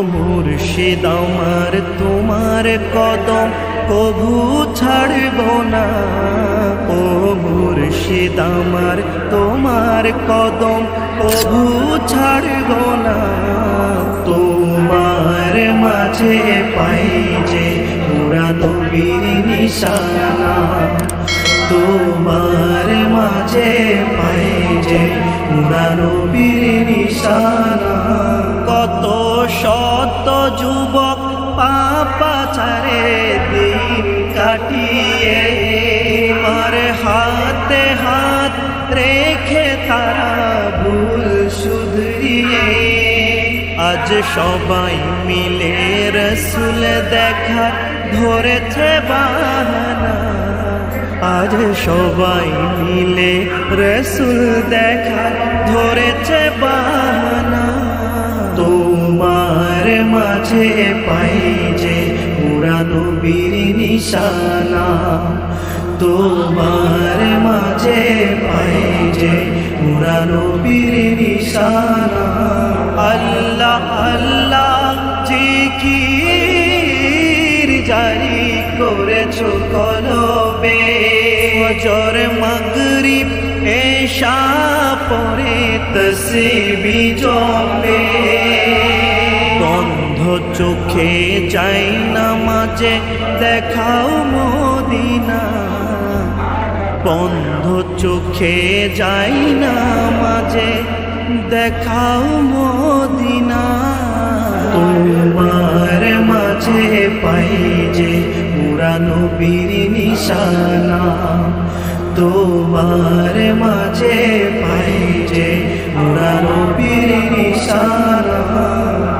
মুর্শিদ আমার তোমার কদম কভু ছাড়ব না। ও মুর্শিদ আমার তোমার কদম কভু ছাড়ব না। তোমার মাঝে পাই যে পুরা নবীর নিশানা। তোমার মাঝে পাই যে পুরা নবীর নিশানা। কত শত যুবক পাপাচারে দিন কাটিয়ে আর হাতে হাত রেখে তারা ভুল শুধরিয়ে আজ সবাই মিলে রসুল দেখা ধরেছে বাহানা। আজ সবাই মিলে রসুল দেখা ধরেছে বাহানা। তোমার মাঝে পাই যে পুরা নবীর নিশানা। তোমার মাঝে পাই যে পুরা নবীর নিশানা। আল্লাহ আল্লাহ জিকির জারি করেছো কলবে। ফজর মাগরিব এশা পরে তসবিহ জপে। বন্ধ চোখে যাই নামাজে দেখাও মদিনা। বন্ধ চোখে যাই নামাজে দেখাও মদিনা। তোমার মাঝে পাই যে পুরা নবীর নিশানা। তোমার মাঝে পাই যে পুরা নবীর নিশানা।